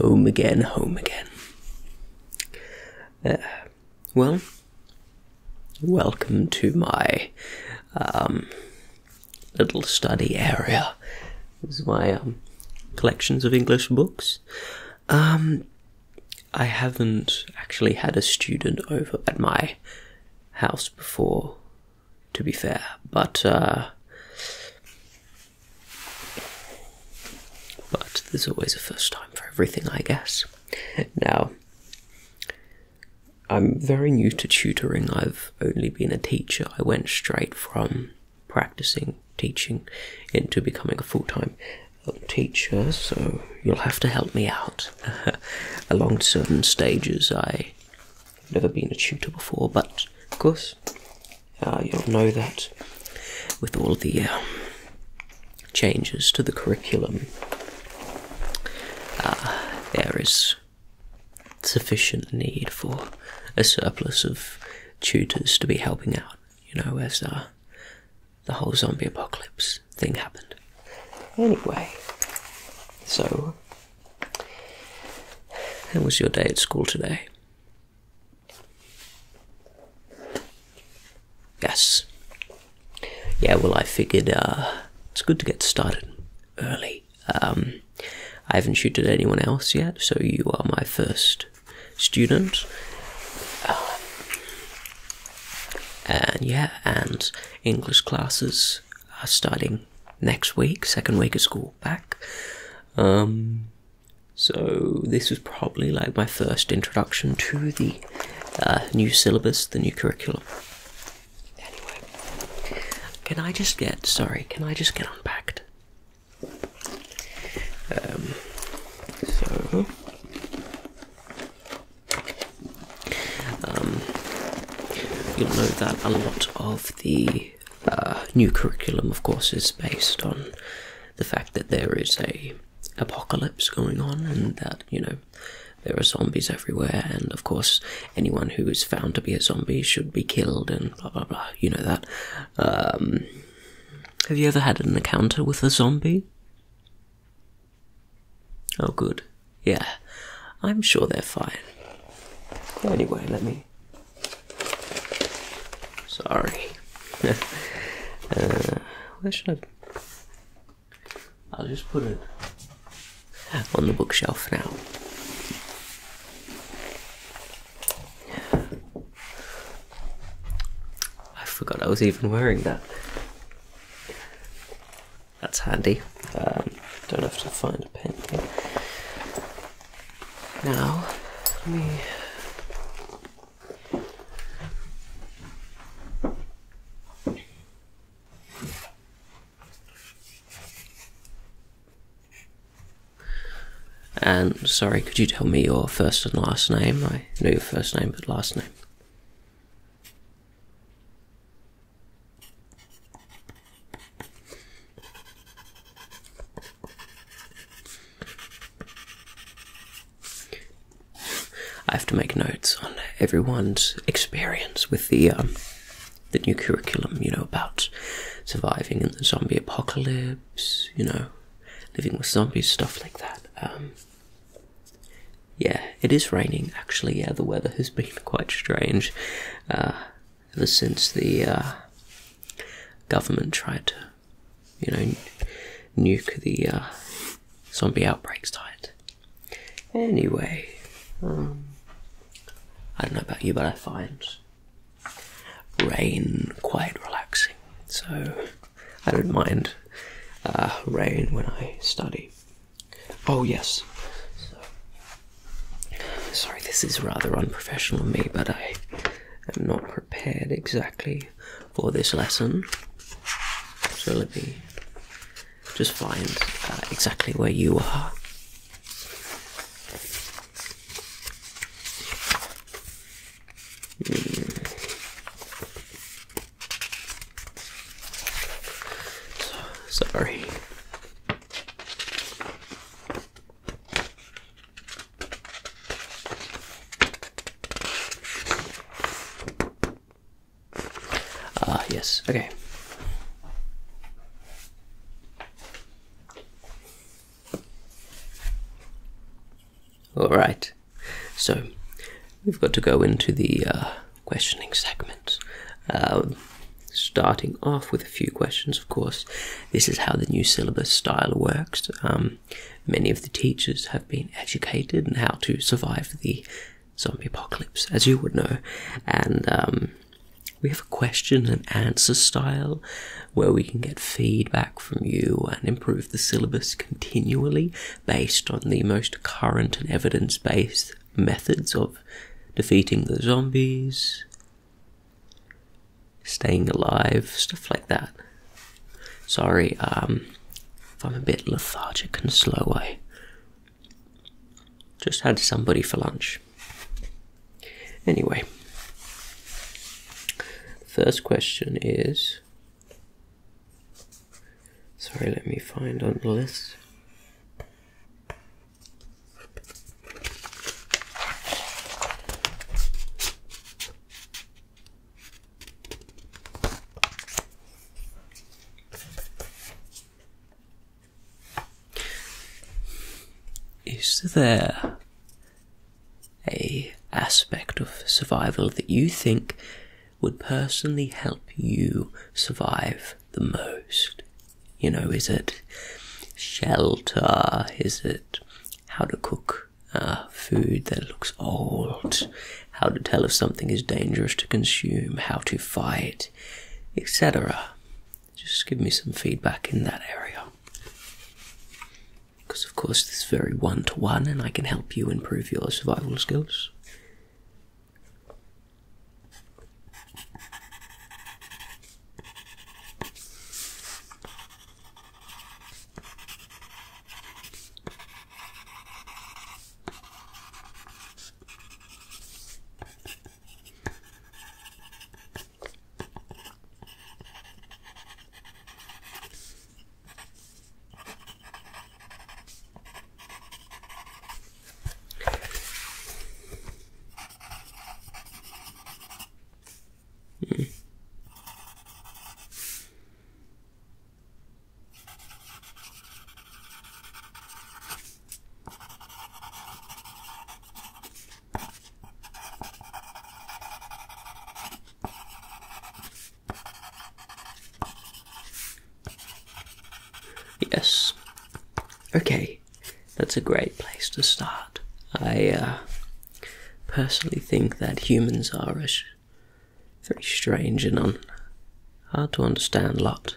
Home again, home again. Well, welcome to my little study area. This is my collections of English books. I haven't actually had a student over at my house before, to be fair, but there's always a first time for everything, I guess. Now, I'm very new to tutoring. I've only been a teacher. I went straight from practicing teaching into becoming a full-time teacher, so you'll have to help me out. Along certain stages, I've never been a tutor before, but of course, you'll know that with all the changes to the curriculum, there is sufficient need for a surplus of tutors to be helping out, you know, as the whole zombie apocalypse thing happened. Anyway, so, how was your day at school today? Yes. Yeah, well, I figured it's good to get started early. I haven't tutored anyone else yet, so you are my first student. And yeah, and English classes are starting next week, second week of school back. So this was probably like my first introduction to the new syllabus, the new curriculum. Anyway, can I just get unpacked? You'll know that a lot of the new curriculum, of course, is based on the fact that there is a apocalypse going on, and that, you know, there are zombies everywhere, and of course anyone who is found to be a zombie should be killed, and blah blah blah, you know that. Have you ever had an encounter with a zombie? Oh good, yeah, I'm sure they're fine. Anyway, let me... Sorry. Where should I... I'll just put it on the bookshelf now. I forgot I was even wearing that. That's handy. Don't have to find a pen here. Now, let me... And, sorry, could you tell me your first and last name? I know your first name, but last name. I have to make notes on everyone's experience with the new curriculum, you know, about surviving in the zombie apocalypse, you know, living with zombies, stuff like that. Yeah, it is raining, actually. Yeah, the weather has been quite strange ever since the government tried to, you know, nuke the zombie outbreak site. Anyway, I don't know about you, but I find rain quite relaxing, so I don't mind rain when I study. Oh yes, sorry, this is rather unprofessional of me, but I am not prepared exactly for this lesson, so let me just find exactly where you are. Sorry. Yes, okay. Alright, so we've got to go into the questioning segment. Starting off with a few questions, of course. This is how the new syllabus style works. Many of the teachers have been educated in how to survive the zombie apocalypse, as you would know, and we have a question and answer style where we can get feedback from you and improve the syllabus continually based on the most current and evidence-based methods of defeating the zombies, staying alive, stuff like that. Sorry, if I'm a bit lethargic and slow, I just had somebody for lunch. Anyway, first question is... Sorry, let me find on the list. Is there a aspect of survival that you think would personally help you survive the most? You know, is it shelter? Is it how to cook food that looks old? How to tell if something is dangerous to consume? How to fight? Etc. Just give me some feedback in that area. Because of course this is very one-to-one and I can help you improve your survival skills. Yes. Okay, that's a great place to start. I personally think that humans are a very strange and hard to understand lot.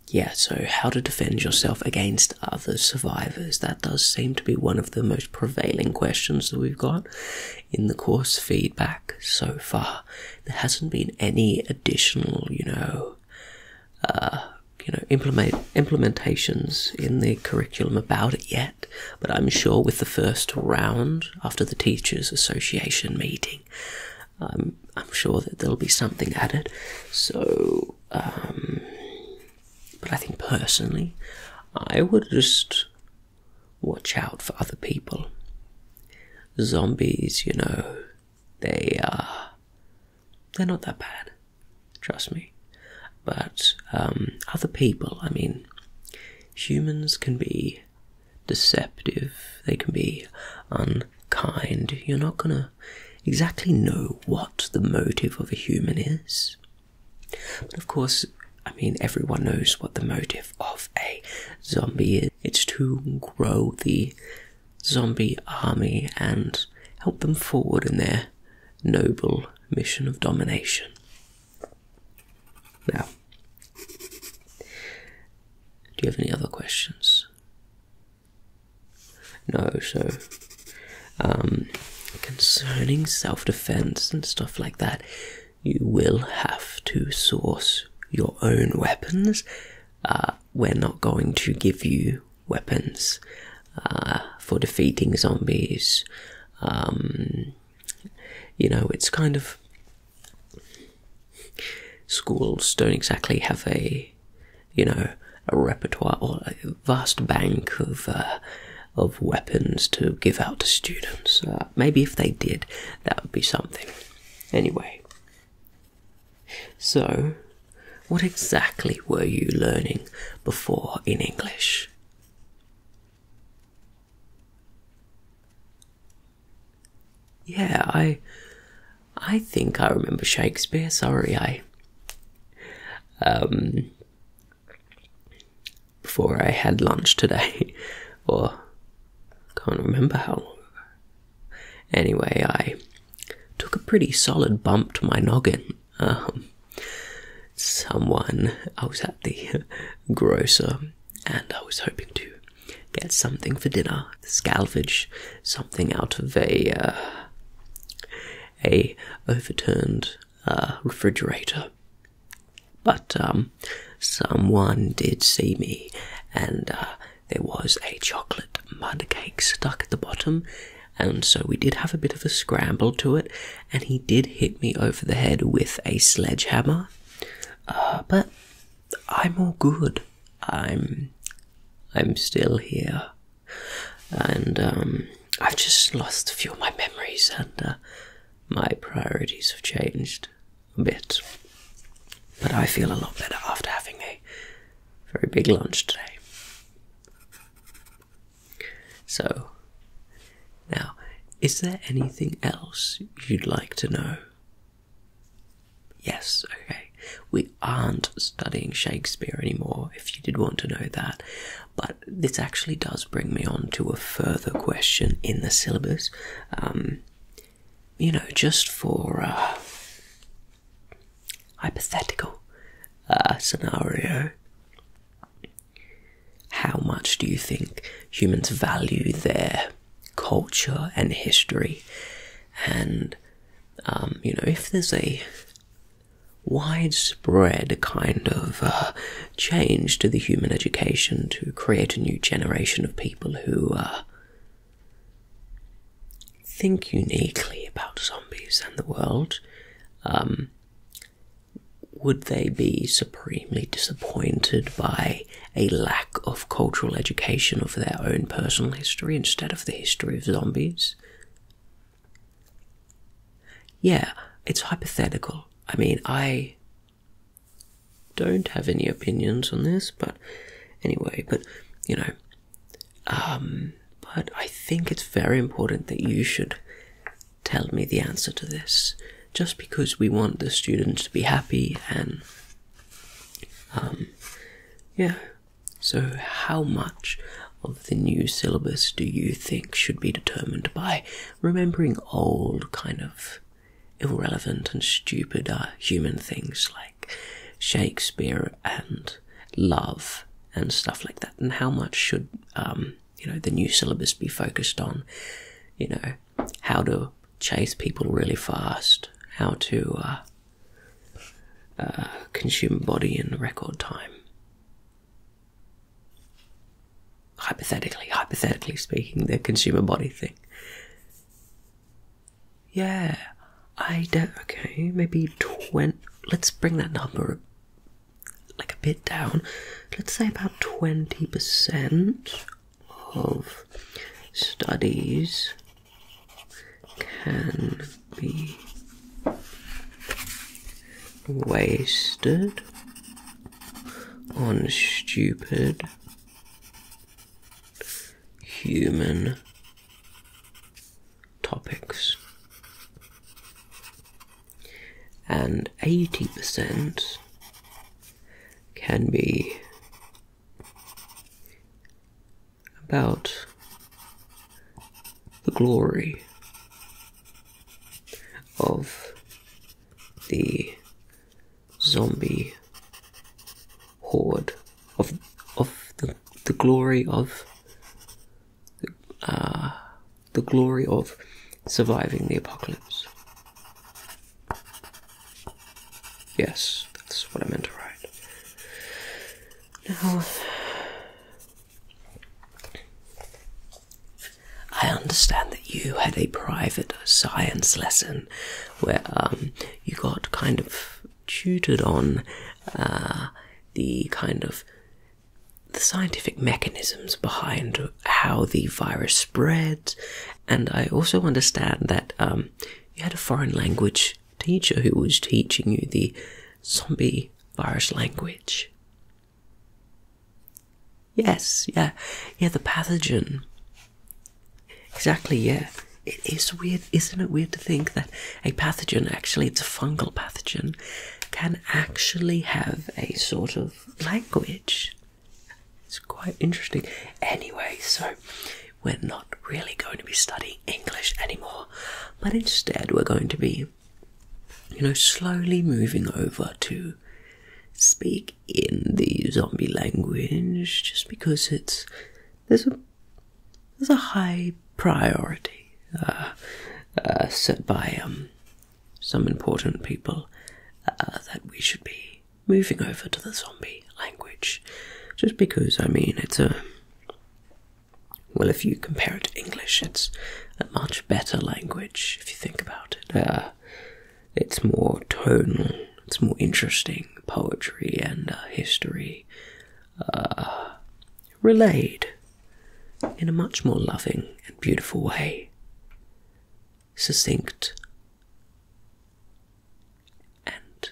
Yeah, so how to defend yourself against other survivors. That does seem to be one of the most prevailing questions that we've got in the course feedback so far. There hasn't been any additional, implementations in the curriculum about it yet, but I'm sure with the first round after the Teachers Association meeting, I'm sure that there'll be something added. So, but I think personally, I would just watch out for other people. Zombies, they're not that bad, trust me. But other people, humans can be deceptive, they can be unkind. You're not gonna exactly know what the motive of a human is. But of course, everyone knows what the motive of a zombie is. It's to grow the zombie army and help them forward in their noble mission of domination. Now, do you have any other questions? No, so, concerning self-defense and stuff like that, you will have to source your own weapons. We're not going to give you weapons for defeating zombies. It's kind of... Schools don't exactly have a repertoire or a vast bank of weapons to give out to students. Maybe if they did, that would be something. Anyway, so what exactly were you learning before in English? Yeah, I think I remember Shakespeare. Sorry, before I had lunch today, or can't remember how long ago. Anyway, I took a pretty solid bump to my noggin. I was at the grocer, and I was hoping to get something for dinner, salvage something out of a overturned refrigerator. But someone did see me, and there was a chocolate mud cake stuck at the bottom, and so we did have a bit of a scramble to it, and he did hit me over the head with a sledgehammer. But I'm all good. I'm still here, and I've just lost a few of my memories, and my priorities have changed a bit. But I feel a lot better after having a very big lunch today. So, now, is there anything else you'd like to know? Yes, okay. We aren't studying Shakespeare anymore, if you did want to know that. But this actually does bring me on to a further question in the syllabus. Just for hypothetical scenario. How much do you think humans value their culture and history? And, if there's a widespread kind of change to the human education to create a new generation of people who think uniquely about zombies and the world, would they be supremely disappointed by a lack of cultural education of their own personal history instead of the history of zombies? Yeah, it's hypothetical. I mean, I don't have any opinions on this, but anyway, but I think it's very important that you should tell me the answer to this, just because we want the students to be happy, and so how much of the new syllabus do you think should be determined by remembering old kind of irrelevant and stupid human things like Shakespeare and love and stuff like that, and how much should the new syllabus be focused on how to chase people really fast, how to consume a body in record time? Hypothetically speaking, the consumer body thing. Yeah, okay, maybe 20, let's bring that number like a bit down. Let's say about 20% of studies can be wasted on stupid human topics, and 80% can be about the glory of the zombie horde, of the glory of the glory of surviving the apocalypse. Yes, that's what I meant to write. Now, I understand that you had a private science lesson where you got kind of tutored on the scientific mechanisms behind how the virus spreads, and I also understand that you had a foreign language teacher who was teaching you the zombie virus language. Yes, yeah, the pathogen. Exactly, yeah. it is weird, isn't it weird to think that a pathogen, actually it's a fungal pathogen, can actually have a sort of language? It's quite interesting. Anyway, so we're not really going to be studying English anymore, but instead we're going to be, slowly moving over to speak in the zombie language, just because there's a high priority set by some important people that we should be moving over to the zombie language, just because if you compare it to English, it's a much better language if you think about it. It's more tonal, it's more interesting, poetry and history relayed in a much more loving and beautiful way, succinct and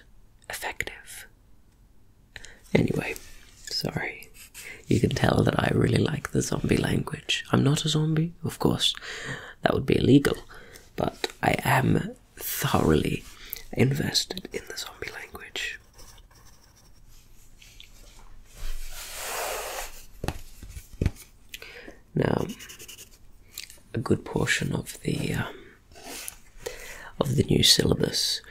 effective. Anyway, sorry. You can tell that I really like the zombie language. I'm not a zombie, of course, that would be illegal, but I am thoroughly invested in the zombie language. Now, a good portion of the new syllabus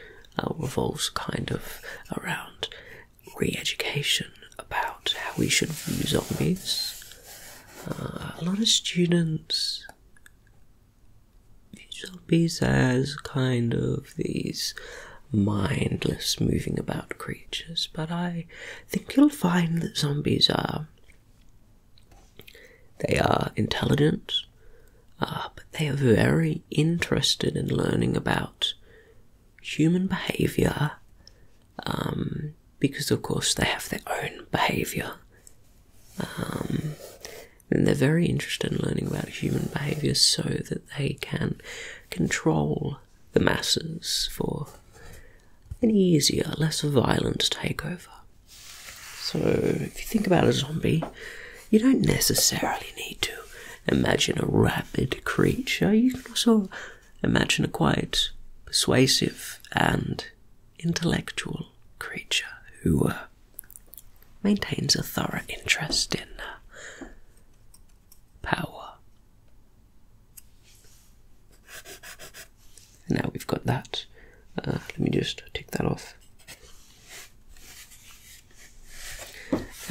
revolves kind of around re-education about how we should view zombies. A lot of students view zombies as kind of these mindless, moving about creatures, but I think you'll find that zombies are intelligent, but they are very interested in learning about human behaviour, because of course they have their own behaviour, and they're very interested in learning about human behaviour so that they can control the masses for an easier, less violent takeover. So if you think about a zombie, you don't necessarily need to imagine a rabid creature. You can also imagine a quite persuasive and intellectual creature who maintains a thorough interest in power. Now we've got that. Let me just tick that off.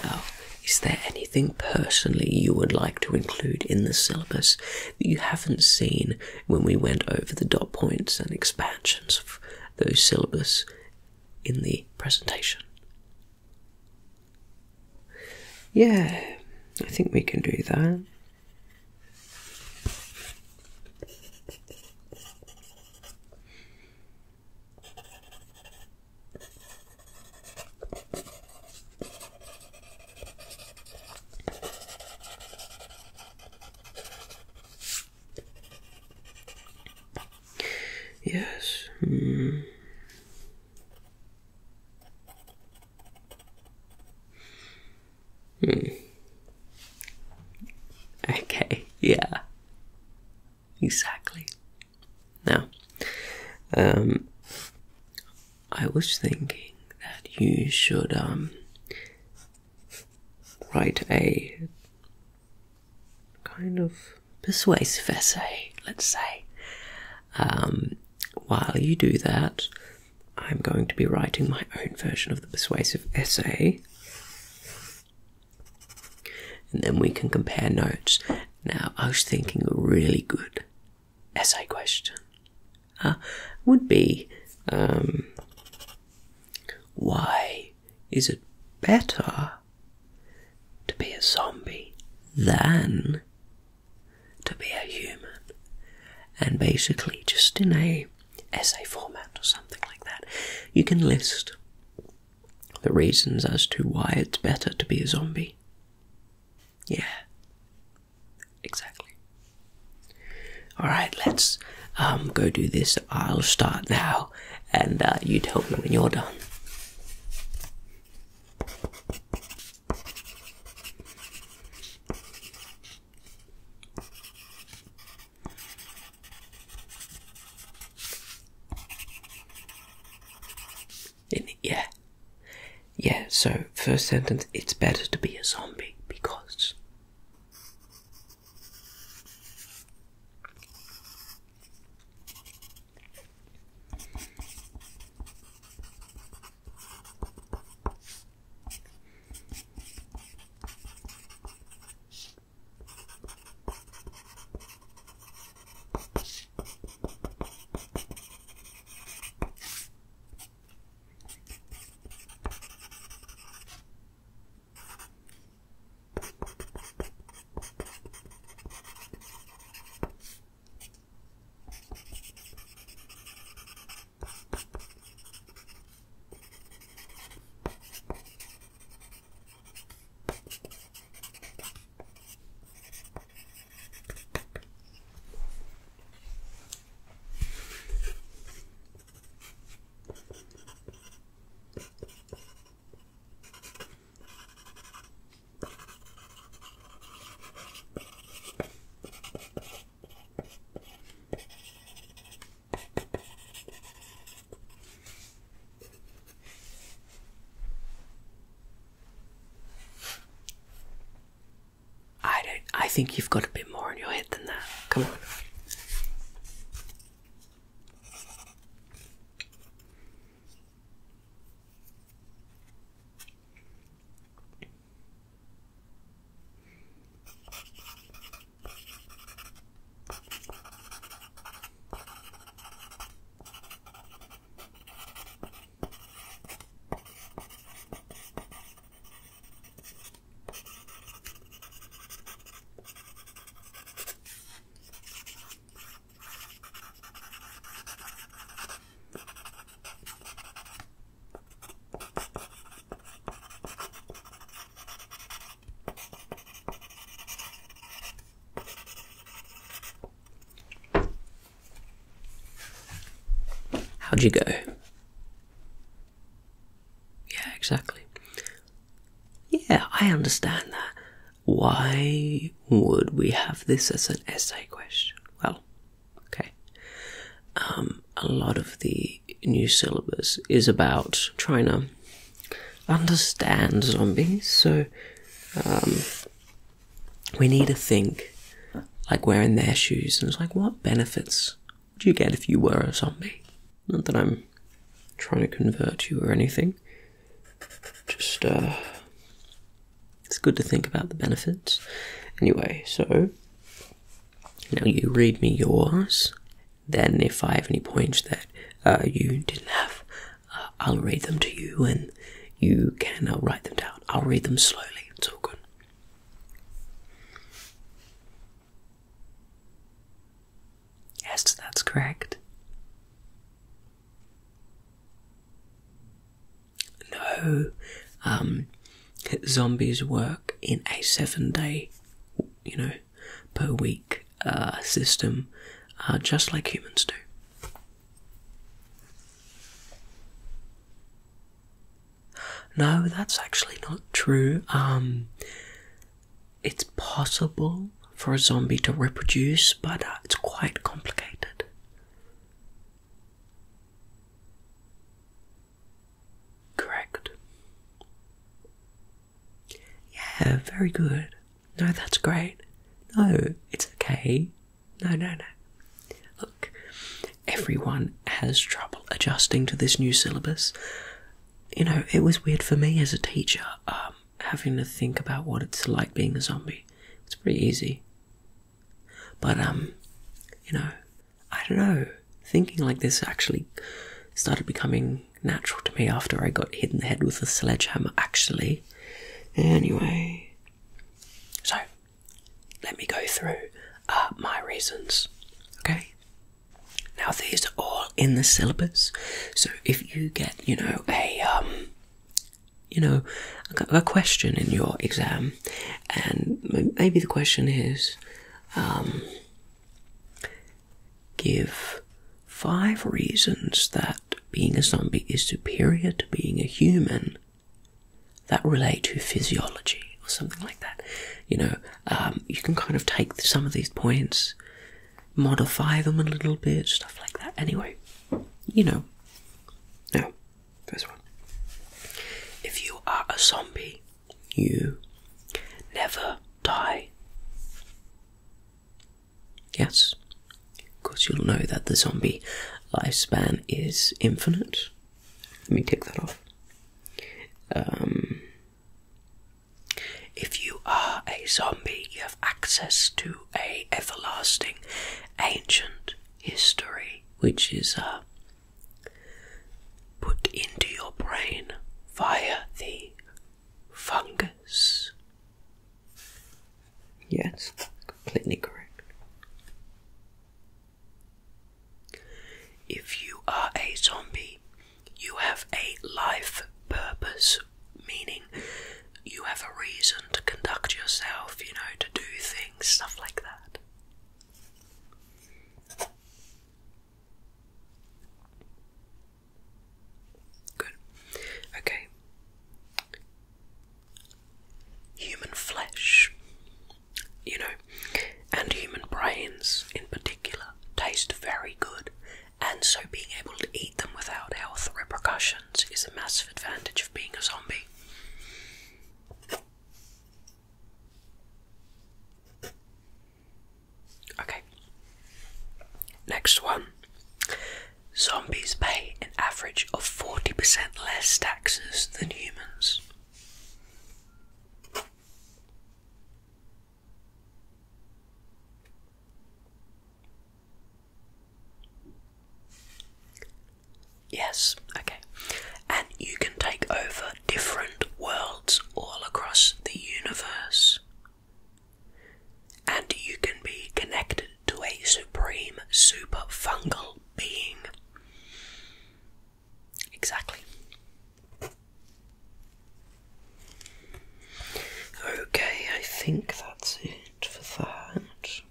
Now, is there anything personally you would like to include in the syllabus that you haven't seen when we went over the dot points and expansions of those syllabus in the presentation? Yeah, I think we can do that. Yes. Okay, yeah. Exactly. Now, I was thinking that you should write a kind of persuasive essay, let's say. While you do that, I'm going to be writing my own version of the persuasive essay, and then we can compare notes. Now, I was thinking a really good essay question would be, why is it better to be a zombie than to be a human? And basically, just in a essay format or something like that, you can list the reasons as to why it's better to be a zombie. Yeah, exactly. Alright, let's go do this. I'll start now, and you tell me when you're done. Yeah, so first sentence, it's better to be a zombie because... I think you've got a bit more in your head than that. Come on. How'd you go? Yeah, exactly. Yeah, I understand that. Why would we have this as an essay question? Well, okay. A lot of the new syllabus is about trying to understand zombies, so we need to think like we're in their shoes, and it's like, what benefits would you get if you were a zombie? Not that I'm trying to convert you or anything. Just, it's good to think about the benefits. Anyway, so, now you read me yours. Then if I have any points that you didn't have, I'll read them to you and you can write them down. I'll read them slowly. It's all good. Yes, that's correct. No, zombies work in a 7-day, per week system, just like humans do. No, that's actually not true. It's possible for a zombie to reproduce, but it's quite complicated. Correct. Yeah, very good. No, that's great. No, it's okay. No. Look, everyone has trouble adjusting to this new syllabus. It was weird for me as a teacher, having to think about what it's like being a zombie. It's pretty easy. But, I don't know. Thinking like this actually started becoming natural to me after I got hit in the head with a sledgehammer, actually. Anyway. So, let me go through my reasons, okay? Now, these are all in the syllabus, so if you get, a question in your exam, and maybe the question is, give 5 reasons that being a zombie is superior to being a human that relate to physiology, or something like that. You can kind of take some of these points, modify them a little bit, stuff like that. Anyway, now, first one. If you are a zombie, you never die. Yes, because you'll know that the zombie lifespan is infinite. Let me tick that off. If you are a zombie, you have access to a everlasting ancient history, which is put into your brain via the fungus. Yes, completely correct. If you are a zombie, you have a life purpose, meaning you have a reason to conduct yourself, to do things, stuff like that. Good. Okay. Human flesh, and human brains in particular, taste very good, and so being able to eat them without health repercussions is a massive advantage of being a zombie. Okay. Next one. Zombies pay an average of 40% less taxes than humans. Yes, okay. And you can take over different worlds all across the universe. And you can be connected to a supreme super fungal being. Exactly. Okay, I think that's it for that.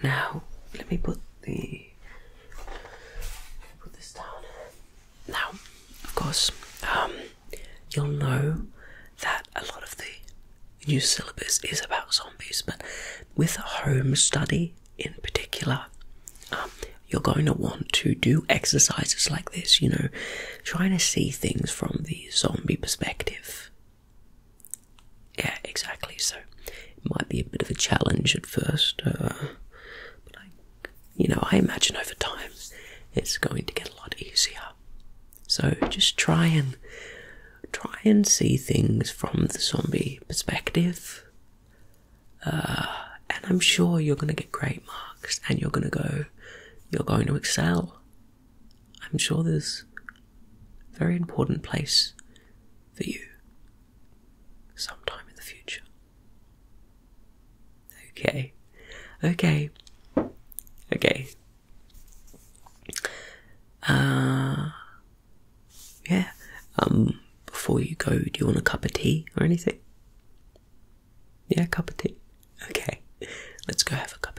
Now, let me put this down. Now, of course, you'll know that a lot of the new syllabus is about zombies, but with a home study in particular, you're going to want to do exercises like this, trying to see things from the zombie perspective. Yeah, exactly, so it might be a bit of a challenge at first, but I imagine over time it's going to get a lot easier. So just try and see things from the zombie perspective, and I'm sure you're going to get great marks, and you're going to excel. I'm sure there's a very important place for you sometime in the future. Okay. Yeah. Before you go, do you want a cup of tea or anything? Yeah, a cup of tea. Okay, let's go have a cup of tea.